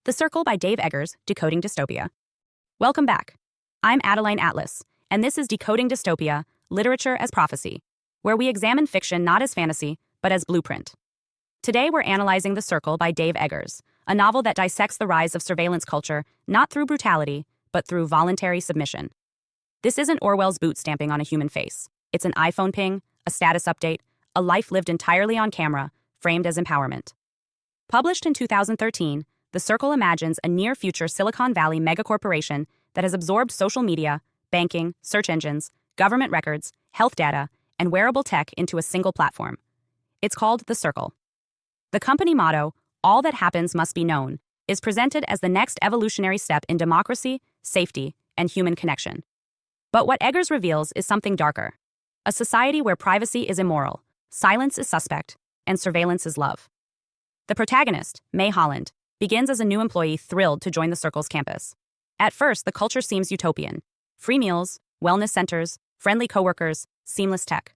The Circle by Dave Eggers, Decoding Dystopia. Welcome back. I'm Adeline Atlas, and this is Decoding Dystopia, Literature as Prophecy, where we examine fiction not as fantasy, but as blueprint. Today we're analyzing The Circle by Dave Eggers, a novel that dissects the rise of surveillance culture not through brutality, but through voluntary submission. This isn't Orwell's boot stamping on a human face. It's an iPhone ping, a status update, a life lived entirely on camera, framed as empowerment. Published in 2013, The Circle imagines a near-future Silicon Valley megacorporation that has absorbed social media, banking, search engines, government records, health data, and wearable tech into a single platform. It's called The Circle. The company motto, "All that happens must be known," is presented as the next evolutionary step in democracy, safety, and human connection. But what Eggers reveals is something darker. A society where privacy is immoral, silence is suspect, and surveillance is love. The protagonist, May Holland, begins as a new employee thrilled to join the Circle's campus. At first, the culture seems utopian. Free meals, wellness centers, friendly coworkers, seamless tech.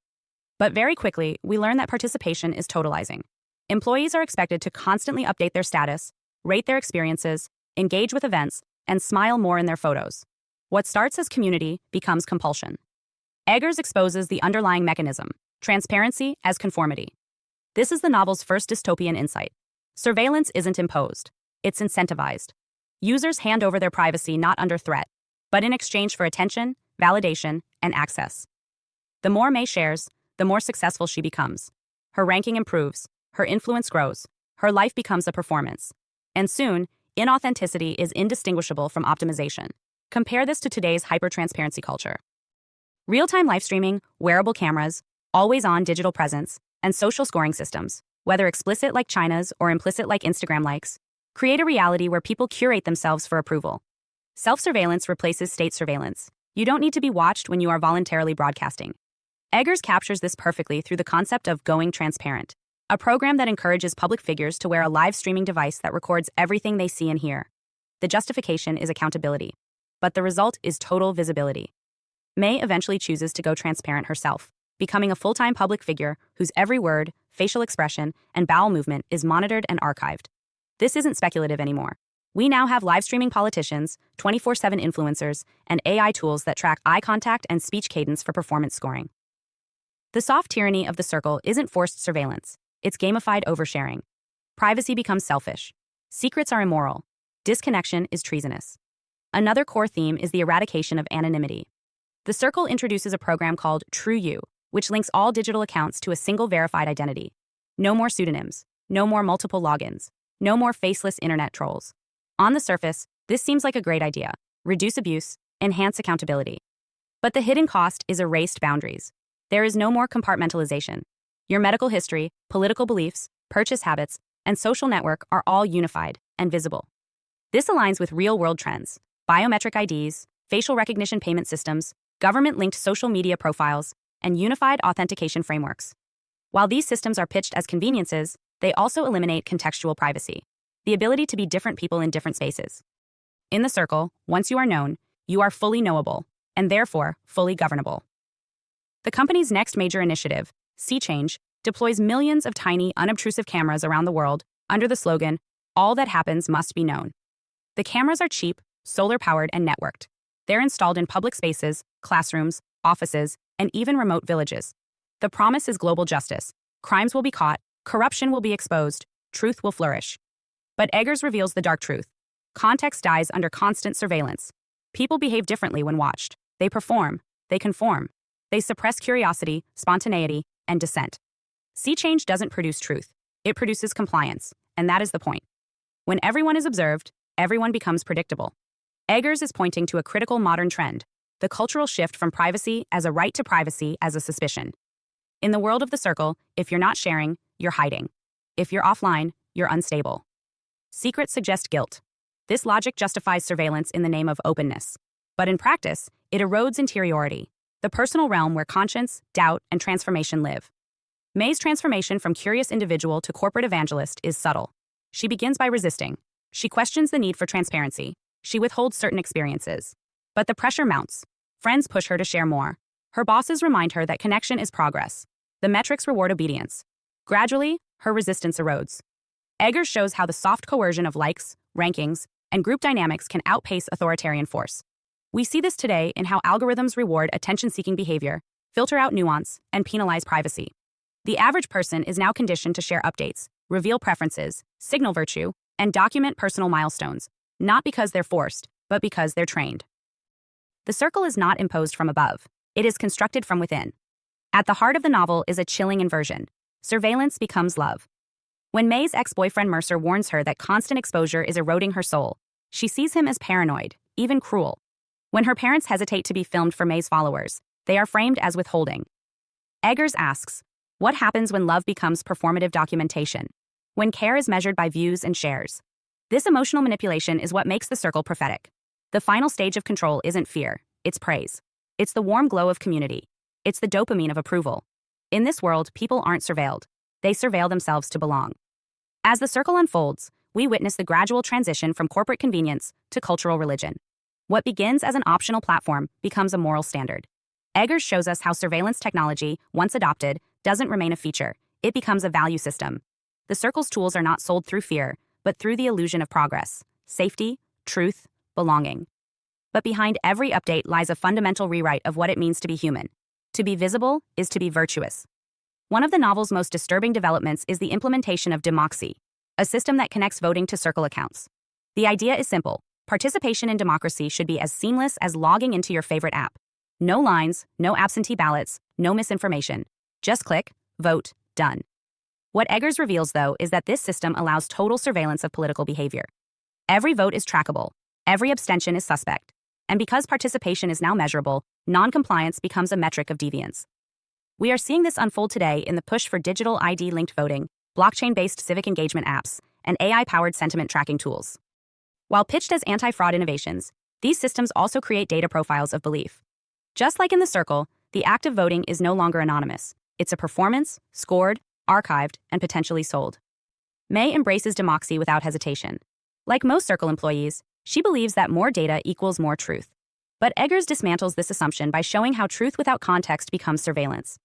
But very quickly, we learn that participation is totalizing. Employees are expected to constantly update their status, rate their experiences, engage with events, and smile more in their photos. What starts as community becomes compulsion. Eggers exposes the underlying mechanism, transparency as conformity. This is the novel's first dystopian insight. Surveillance isn't imposed, it's incentivized. Users hand over their privacy not under threat, but in exchange for attention, validation, and access. The more May shares, the more successful she becomes. Her ranking improves, her influence grows, her life becomes a performance. And soon, inauthenticity is indistinguishable from optimization. Compare this to today's hyper-transparency culture. Real-time live streaming, wearable cameras, always-on digital presence, and social scoring systems, whether explicit like China's or implicit like Instagram likes, create a reality where people curate themselves for approval. Self-surveillance replaces state surveillance. You don't need to be watched when you are voluntarily broadcasting. Eggers captures this perfectly through the concept of going transparent, a program that encourages public figures to wear a live streaming device that records everything they see and hear. The justification is accountability, but the result is total visibility. May eventually chooses to go transparent herself, becoming a full-time public figure whose every word, facial expression, and bowel movement is monitored and archived. This isn't speculative anymore. We now have live streaming politicians, 24/7 influencers, and AI tools that track eye contact and speech cadence for performance scoring. The soft tyranny of The Circle isn't forced surveillance, it's gamified oversharing. Privacy becomes selfish. Secrets are immoral. Disconnection is treasonous. Another core theme is the eradication of anonymity. The Circle introduces a program called True You, which links all digital accounts to a single verified identity. No more pseudonyms, no more multiple logins, no more faceless internet trolls. On the surface, this seems like a great idea. Reduce abuse, enhance accountability. But the hidden cost is erased boundaries. There is no more compartmentalization. Your medical history, political beliefs, purchase habits, and social network are all unified and visible. This aligns with real-world trends: biometric IDs, facial recognition payment systems, government-linked social media profiles, and unified authentication frameworks. While these systems are pitched as conveniences, they also eliminate contextual privacy, the ability to be different people in different spaces. In The Circle, once you are known, you are fully knowable, and therefore fully governable. The company's next major initiative, Sea Change, deploys millions of tiny, unobtrusive cameras around the world under the slogan, "All that happens must be known." The cameras are cheap, solar-powered, and networked. They're installed in public spaces, classrooms, offices, and even remote villages. The promise is global justice. Crimes will be caught, corruption will be exposed, truth will flourish. But Eggers reveals the dark truth. Context dies under constant surveillance. People behave differently when watched. They perform, they conform. They suppress curiosity, spontaneity, and dissent. Sea Change doesn't produce truth. It produces compliance, and that is the point. When everyone is observed, everyone becomes predictable. Eggers is pointing to a critical modern trend, the cultural shift from privacy as a right to privacy as a suspicion. In the world of The Circle, if you're not sharing, you're hiding. If you're offline, you're unstable. Secrets suggest guilt. This logic justifies surveillance in the name of openness. But in practice, it erodes interiority, the personal realm where conscience, doubt, and transformation live. May's transformation from curious individual to corporate evangelist is subtle. She begins by resisting. She questions the need for transparency. She withholds certain experiences. But the pressure mounts. Friends push her to share more. Her bosses remind her that connection is progress. The metrics reward obedience. Gradually, her resistance erodes. Eggers shows how the soft coercion of likes, rankings, and group dynamics can outpace authoritarian force. We see this today in how algorithms reward attention-seeking behavior, filter out nuance, and penalize privacy. The average person is now conditioned to share updates, reveal preferences, signal virtue, and document personal milestones, not because they're forced, but because they're trained. The circle is not imposed from above. It is constructed from within. At the heart of the novel is a chilling inversion. Surveillance becomes love. When May's ex-boyfriend Mercer warns her that constant exposure is eroding her soul, she sees him as paranoid, even cruel. When her parents hesitate to be filmed for May's followers, they are framed as withholding. Eggers asks, what happens when love becomes performative documentation? When care is measured by views and shares? This emotional manipulation is what makes the circle prophetic. The final stage of control isn't fear, it's praise. It's the warm glow of community. It's the dopamine of approval. In this world, people aren't surveilled. They surveil themselves to belong. As the circle unfolds, we witness the gradual transition from corporate convenience to cultural religion. What begins as an optional platform becomes a moral standard. Eggers shows us how surveillance technology, once adopted, doesn't remain a feature. It becomes a value system. The circle's tools are not sold through fear, but through the illusion of progress, safety, truth, belonging. But behind every update lies a fundamental rewrite of what it means to be human. To be visible is to be virtuous. One of the novel's most disturbing developments is the implementation of democracy, a system that connects voting to circle accounts. The idea is simple. Participation in democracy should be as seamless as logging into your favorite app. No lines, no absentee ballots, no misinformation. Just click, vote, done. What Eggers reveals, though, is that this system allows total surveillance of political behavior. Every vote is trackable. Every abstention is suspect. And because participation is now measurable, non-compliance becomes a metric of deviance. We are seeing this unfold today in the push for digital ID-linked voting, blockchain-based civic engagement apps, and AI-powered sentiment tracking tools. While pitched as anti-fraud innovations, these systems also create data profiles of belief. Just like in the circle, the act of voting is no longer anonymous. It's a performance, scored, archived, and potentially sold. May embraces democracy without hesitation. Like most circle employees, she believes that more data equals more truth. But Eggers dismantles this assumption by showing how truth without context becomes surveillance.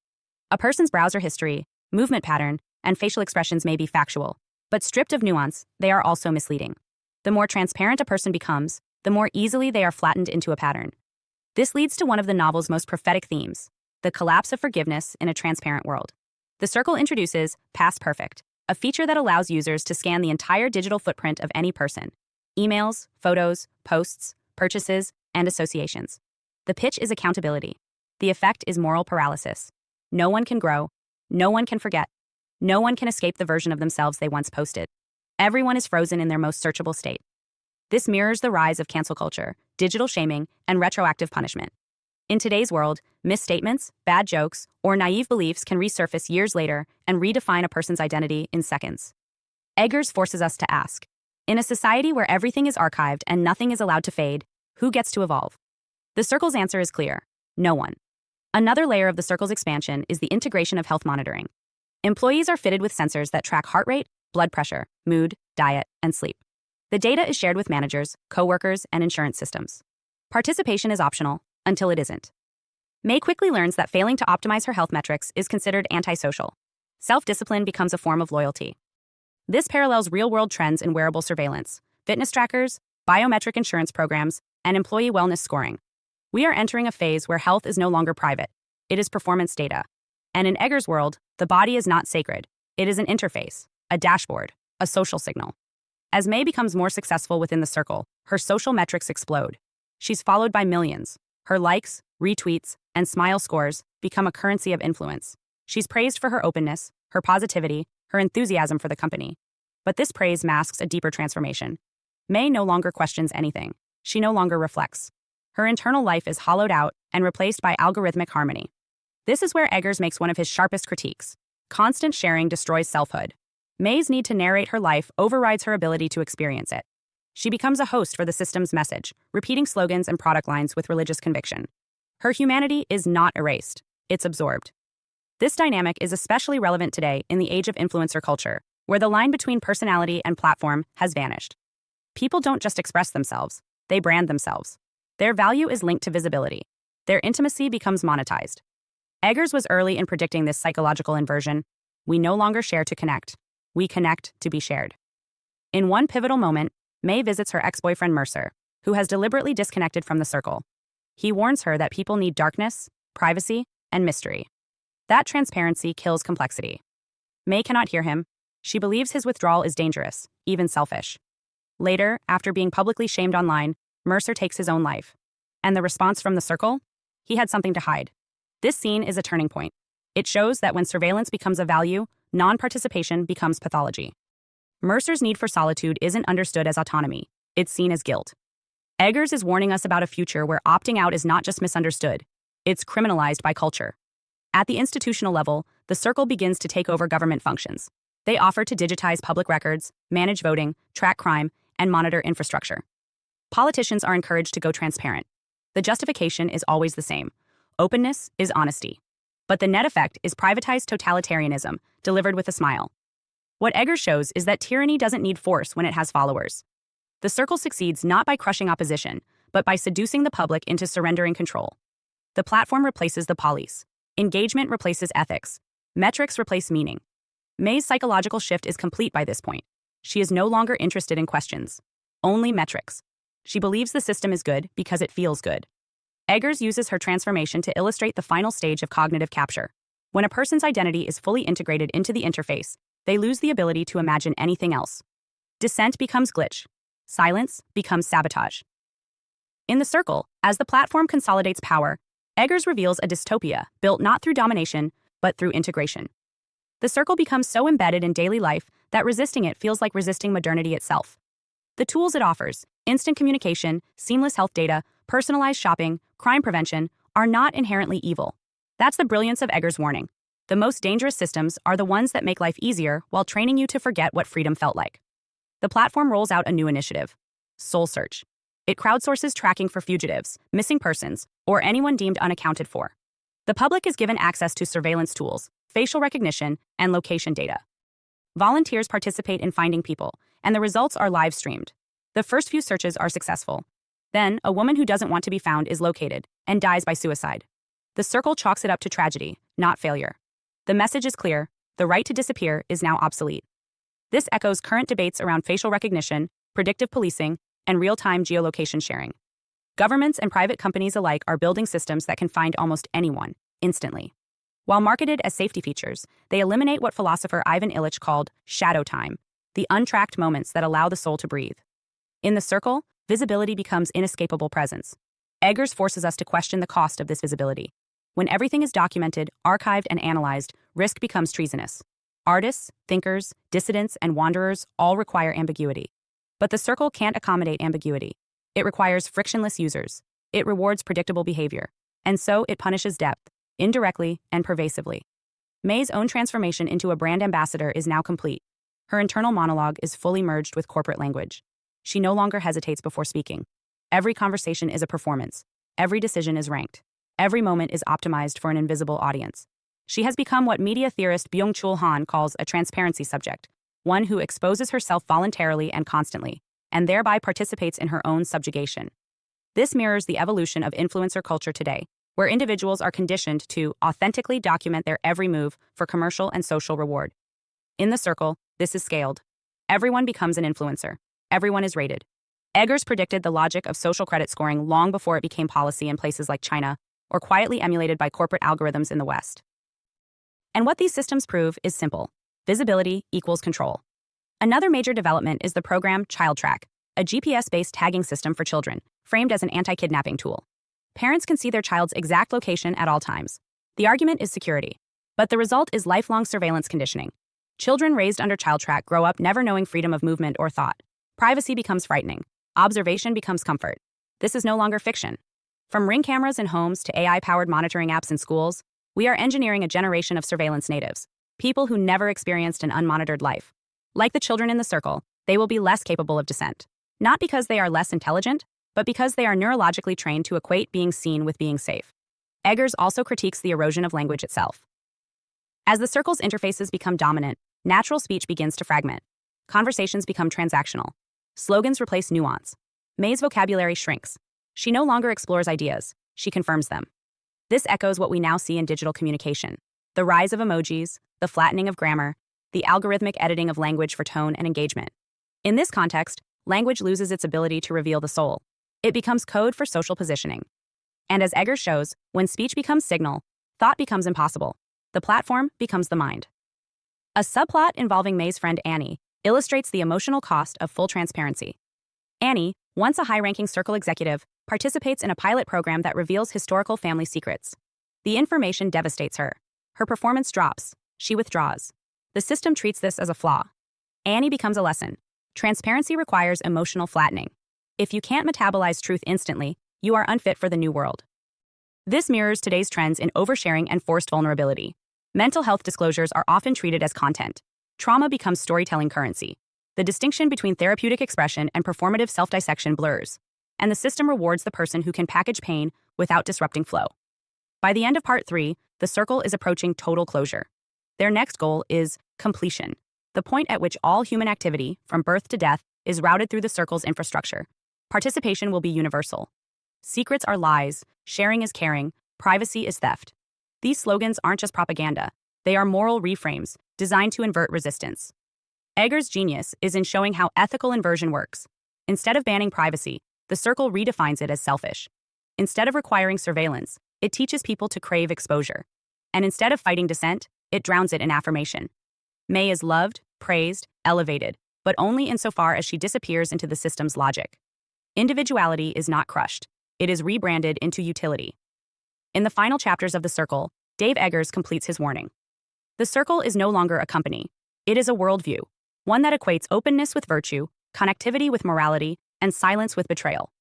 A person's browser history, movement pattern, and facial expressions may be factual, but stripped of nuance, they are also misleading. The more transparent a person becomes, the more easily they are flattened into a pattern. This leads to one of the novel's most prophetic themes, the collapse of forgiveness in a transparent world. The circle introduces Past Perfect, a feature that allows users to scan the entire digital footprint of any person: emails, photos, posts, purchases, and associations. The pitch is accountability. The effect is moral paralysis. No one can grow. No one can forget. No one can escape the version of themselves they once posted. Everyone is frozen in their most searchable state. This mirrors the rise of cancel culture, digital shaming, and retroactive punishment. In today's world, misstatements, bad jokes, or naive beliefs can resurface years later and redefine a person's identity in seconds. Eggers forces us to ask, in a society where everything is archived and nothing is allowed to fade, who gets to evolve? The circle's answer is clear: no one. Another layer of the circle's expansion is the integration of health monitoring. Employees are fitted with sensors that track heart rate, blood pressure, mood, diet, and sleep. The data is shared with managers, coworkers, and insurance systems. Participation is optional, until it isn't. May quickly learns that failing to optimize her health metrics is considered antisocial. Self-discipline becomes a form of loyalty. This parallels real-world trends in wearable surveillance, fitness trackers, biometric insurance programs, and employee wellness scoring. We are entering a phase where health is no longer private. It is performance data. And in Eggers' world, the body is not sacred. It is an interface, a dashboard, a social signal. As May becomes more successful within the circle, her social metrics explode. She's followed by millions. Her likes, retweets, and smile scores become a currency of influence. She's praised for her openness, her positivity, her enthusiasm for the company. But this praise masks a deeper transformation. May no longer questions anything. She no longer reflects. Her internal life is hollowed out and replaced by algorithmic harmony. This is where Eggers makes one of his sharpest critiques. Constant sharing destroys selfhood. May's need to narrate her life overrides her ability to experience it. She becomes a host for the system's message, repeating slogans and product lines with religious conviction. Her humanity is not erased, it's absorbed. This dynamic is especially relevant today in the age of influencer culture, where the line between personality and platform has vanished. People don't just express themselves, they brand themselves. Their value is linked to visibility. Their intimacy becomes monetized. Eggers was early in predicting this psychological inversion. We no longer share to connect. We connect to be shared. In one pivotal moment, May visits her ex-boyfriend Mercer, who has deliberately disconnected from the circle. He warns her that people need darkness, privacy, and mystery. That transparency kills complexity. May cannot hear him. She believes his withdrawal is dangerous, even selfish. Later, after being publicly shamed online, Mercer takes his own life. And the response from the circle? He had something to hide. This scene is a turning point. It shows that when surveillance becomes a value, non-participation becomes pathology. Mercer's need for solitude isn't understood as autonomy. It's seen as guilt. Eggers is warning us about a future where opting out is not just misunderstood. It's criminalized by culture. At the institutional level, the circle begins to take over government functions. They offer to digitize public records, manage voting, track crime, and monitor infrastructure. Politicians are encouraged to go transparent. The justification is always the same. Openness is honesty. But the net effect is privatized totalitarianism, delivered with a smile. What Eggers shows is that tyranny doesn't need force when it has followers. The circle succeeds not by crushing opposition, but by seducing the public into surrendering control. The platform replaces the police. Engagement replaces ethics. Metrics replace meaning. May's psychological shift is complete by this point. She is no longer interested in questions. Only metrics. She believes the system is good because it feels good. Eggers uses her transformation to illustrate the final stage of cognitive capture. When a person's identity is fully integrated into the interface, they lose the ability to imagine anything else. Dissent becomes glitch. Silence becomes sabotage. In the circle, as the platform consolidates power, Eggers reveals a dystopia built not through domination, but through integration. The circle becomes so embedded in daily life that resisting it feels like resisting modernity itself. The tools it offers, instant communication, seamless health data, personalized shopping, crime prevention, are not inherently evil. That's the brilliance of Eggers' warning. The most dangerous systems are the ones that make life easier while training you to forget what freedom felt like. The platform rolls out a new initiative, Soul Search. It crowdsources tracking for fugitives, missing persons, or anyone deemed unaccounted for. The public is given access to surveillance tools, facial recognition, and location data. Volunteers participate in finding people, and the results are live-streamed. The first few searches are successful. Then, a woman who doesn't want to be found is located and dies by suicide. The circle chalks it up to tragedy, not failure. The message is clear: the right to disappear is now obsolete. This echoes current debates around facial recognition, predictive policing, and real-time geolocation sharing. Governments and private companies alike are building systems that can find almost anyone, instantly. While marketed as safety features, they eliminate what philosopher Ivan Illich called shadow time, the untracked moments that allow the soul to breathe. In the circle, visibility becomes inescapable presence. Eggers forces us to question the cost of this visibility. When everything is documented, archived, and analyzed, risk becomes treasonous. Artists, thinkers, dissidents, and wanderers all require ambiguity. But the circle can't accommodate ambiguity. It requires frictionless users. It rewards predictable behavior. And so it punishes depth, indirectly and pervasively. May's own transformation into a brand ambassador is now complete. Her internal monologue is fully merged with corporate language. She no longer hesitates before speaking. Every conversation is a performance. Every decision is ranked. Every moment is optimized for an invisible audience. She has become what media theorist Byung-Chul Han calls a transparency subject, one who exposes herself voluntarily and constantly, and thereby participates in her own subjugation. This mirrors the evolution of influencer culture today, where individuals are conditioned to authentically document their every move for commercial and social reward. In the circle, this is scaled. Everyone becomes an influencer. Everyone is rated. Eggers predicted the logic of social credit scoring long before it became policy in places like China, or quietly emulated by corporate algorithms in the West. And what these systems prove is simple: visibility equals control. Another major development is the program Child Track, a GPS-based tagging system for children, framed as an anti-kidnapping tool. Parents can see their child's exact location at all times. The argument is security, but the result is lifelong surveillance conditioning. Children raised under Child Track grow up never knowing freedom of movement or thought. Privacy becomes frightening. Observation becomes comfort. This is no longer fiction. From Ring cameras in homes to AI-powered monitoring apps in schools, we are engineering a generation of surveillance natives, people who never experienced an unmonitored life. Like the children in the circle, they will be less capable of dissent. Not because they are less intelligent, but because they are neurologically trained to equate being seen with being safe. Eggers also critiques the erosion of language itself. As the circle's interfaces become dominant, natural speech begins to fragment. Conversations become transactional. Slogans replace nuance. May's vocabulary shrinks. She no longer explores ideas, she confirms them. This echoes what we now see in digital communication: the rise of emojis, the flattening of grammar, the algorithmic editing of language for tone and engagement. In this context, language loses its ability to reveal the soul. It becomes code for social positioning. And as Eggers shows, when speech becomes signal, thought becomes impossible. The platform becomes the mind. A subplot involving May's friend Annie illustrates the emotional cost of full transparency. Annie, once a high-ranking Circle executive, participates in a pilot program that reveals historical family secrets. The information devastates her. Her performance drops. She withdraws. The system treats this as a flaw. Annie becomes a lesson. Transparency requires emotional flattening. If you can't metabolize truth instantly, you are unfit for the new world. This mirrors today's trends in oversharing and forced vulnerability. Mental health disclosures are often treated as content. Trauma becomes storytelling currency. The distinction between therapeutic expression and performative self-dissection blurs, and the system rewards the person who can package pain without disrupting flow. By the end of Part 3, the Circle is approaching total closure. Their next goal is completion, the point at which all human activity, from birth to death, is routed through the Circle's infrastructure. Participation will be universal. Secrets are lies, sharing is caring, privacy is theft. These slogans aren't just propaganda. They are moral reframes designed to invert resistance. Eggers' genius is in showing how ethical inversion works. Instead of banning privacy, the Circle redefines it as selfish. Instead of requiring surveillance, it teaches people to crave exposure. And instead of fighting dissent, it drowns it in affirmation. May is loved, praised, elevated, but only insofar as she disappears into the system's logic. Individuality is not crushed. It is rebranded into utility. In the final chapters of The Circle, Dave Eggers completes his warning. The Circle is no longer a company. It is a worldview, one that equates openness with virtue, connectivity with morality, and silence with betrayal.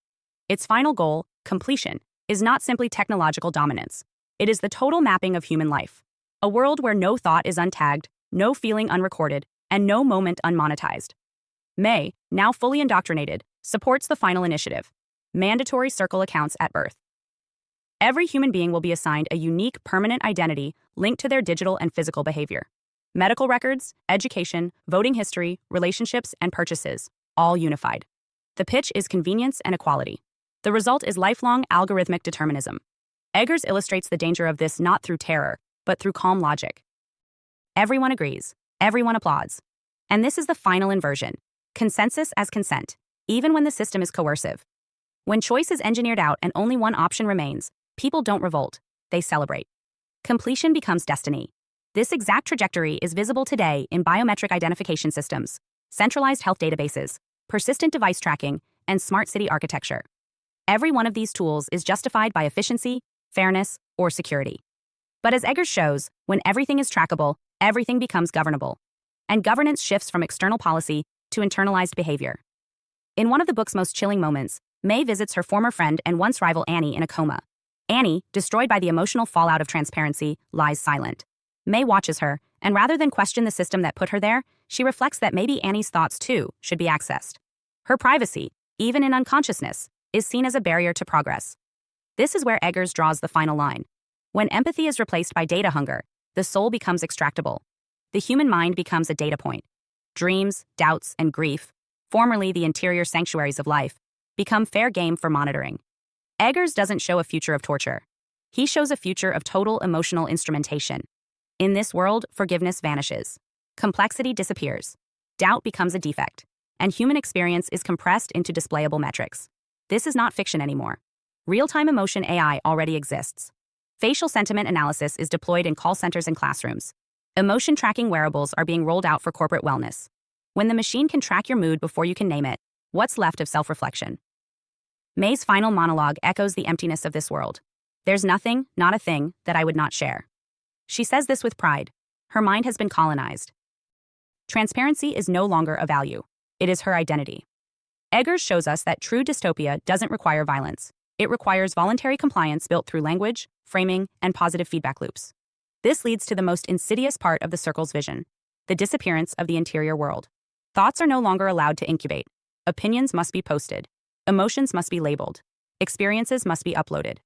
Its final goal, completion, is not simply technological dominance. It is the total mapping of human life. A world where no thought is untagged, no feeling unrecorded, and no moment unmonetized. May, now fully indoctrinated, supports the final initiative: mandatory Circle accounts at birth. Every human being will be assigned a unique, permanent identity linked to their digital and physical behavior. Medical records, education, voting history, relationships, and purchases, all unified. The pitch is convenience and equality. The result is lifelong algorithmic determinism. Eggers illustrates the danger of this not through terror, but through calm logic. Everyone agrees. Everyone applauds. And this is the final inversion: consensus as consent, even when the system is coercive. When choice is engineered out and only one option remains, people don't revolt, they celebrate. Completion becomes destiny. This exact trajectory is visible today in biometric identification systems, centralized health databases, persistent device tracking, and smart city architecture. Every one of these tools is justified by efficiency, fairness, or security. But as Eggers shows, when everything is trackable, everything becomes governable. And governance shifts from external policy to internalized behavior. In one of the book's most chilling moments, May visits her former friend and once rival Annie in a coma. Annie, destroyed by the emotional fallout of transparency, lies silent. May watches her, and rather than question the system that put her there, she reflects that maybe Annie's thoughts, too, should be accessed. Her privacy, even in unconsciousness, is seen as a barrier to progress. This is where Eggers draws the final line. When empathy is replaced by data hunger, the soul becomes extractable. The human mind becomes a data point. Dreams, doubts, and grief, formerly the interior sanctuaries of life, become fair game for monitoring. Eggers doesn't show a future of torture. He shows a future of total emotional instrumentation. In this world, forgiveness vanishes. Complexity disappears. Doubt becomes a defect. And human experience is compressed into displayable metrics. This is not fiction anymore. Real-time emotion AI already exists. Facial sentiment analysis is deployed in call centers and classrooms. Emotion tracking wearables are being rolled out for corporate wellness. When the machine can track your mood before you can name it, what's left of self-reflection? May's final monologue echoes the emptiness of this world. There's nothing, not a thing, that I would not share. She says this with pride. Her mind has been colonized. Transparency is no longer a value. It is her identity. Eggers shows us that true dystopia doesn't require violence. It requires voluntary compliance built through language, framing, and positive feedback loops. This leads to the most insidious part of the Circle's vision: the disappearance of the interior world. Thoughts are no longer allowed to incubate. Opinions must be posted. Emotions must be labeled. Experiences must be uploaded.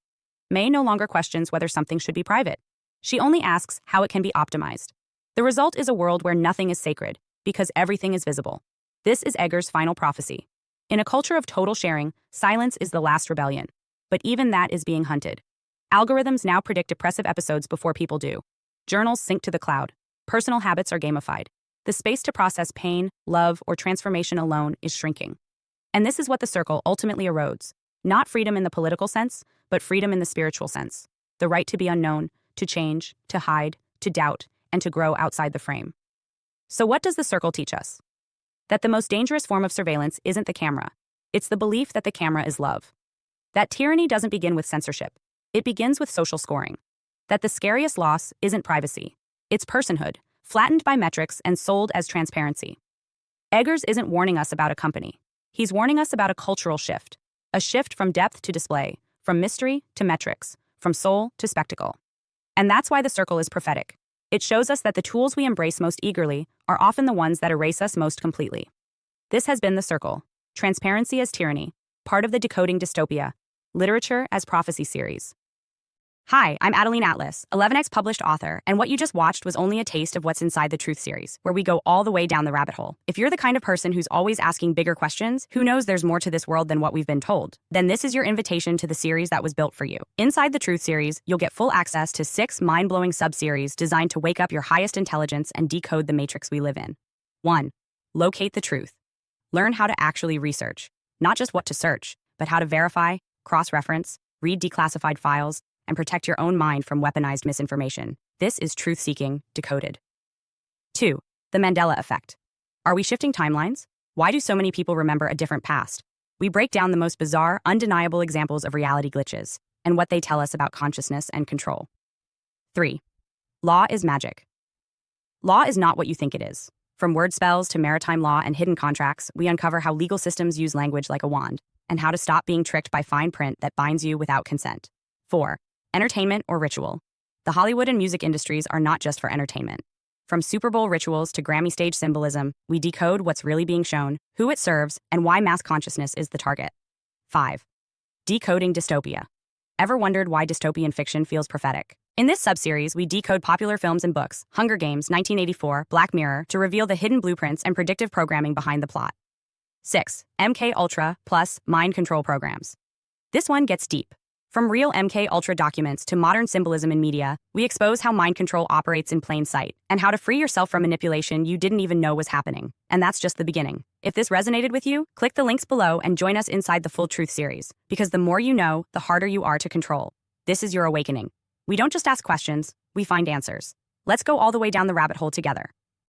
May no longer questions whether something should be private. She only asks how it can be optimized. The result is a world where nothing is sacred, because everything is visible. This is Eggers' final prophecy. In a culture of total sharing, silence is the last rebellion. But even that is being hunted. Algorithms now predict depressive episodes before people do. Journals sync to the cloud. Personal habits are gamified. The space to process pain, love, or transformation alone is shrinking. And this is what the circle ultimately erodes. Not freedom in the political sense, but freedom in the spiritual sense. The right to be unknown, to change, to hide, to doubt, and to grow outside the frame. So what does the circle teach us? That the most dangerous form of surveillance isn't the camera. It's the belief that the camera is love. That tyranny doesn't begin with censorship. It begins with social scoring. That the scariest loss isn't privacy. It's personhood, flattened by metrics and sold as transparency. Eggers isn't warning us about a company. He's warning us about a cultural shift. A shift from depth to display, from mystery to metrics, from soul to spectacle. And that's why the circle is prophetic. It shows us that the tools we embrace most eagerly are often the ones that erase us most completely. This has been The Circle, Transparency as Tyranny, part of the Decoding Dystopia, Literature as Prophecy series. Hi, I'm Adeline Atlas, 11x published author, and what you just watched was only a taste of what's inside the Truth series, where we go all the way down the rabbit hole. If you're the kind of person who's always asking bigger questions, who knows there's more to this world than what we've been told, then this is your invitation to the series that was built for you. Inside the Truth series, you'll get full access to 6 mind-blowing sub-series designed to wake up your highest intelligence and decode the matrix we live in. 1. Locate the truth. Learn how to actually research, not just what to search, but how to verify, cross-reference, read declassified files, and protect your own mind from weaponized misinformation. This is truth-seeking, decoded. 2. The Mandela Effect. Are we shifting timelines? Why do so many people remember a different past? We break down the most bizarre, undeniable examples of reality glitches and what they tell us about consciousness and control. 3. Law is magic. Law is not what you think it is. From word spells to maritime law and hidden contracts, we uncover how legal systems use language like a wand and how to stop being tricked by fine print that binds you without consent. 4. Entertainment or ritual. The Hollywood and music industries are not just for entertainment. From Super Bowl rituals to Grammy stage symbolism, we decode what's really being shown, who it serves, and why mass consciousness is the target. 5. Decoding dystopia. Ever wondered why dystopian fiction feels prophetic? In this subseries, we decode popular films and books, Hunger Games, 1984, Black Mirror, to reveal the hidden blueprints and predictive programming behind the plot. 6. MK Ultra plus mind control programs. This one gets deep. From real MK Ultra documents to modern symbolism in media, we expose how mind control operates in plain sight and how to free yourself from manipulation you didn't even know was happening. And that's just the beginning. If this resonated with you, click the links below and join us inside the Full Truth series, because the more you know, the harder you are to control. This is your awakening. We don't just ask questions, we find answers. Let's go all the way down the rabbit hole together.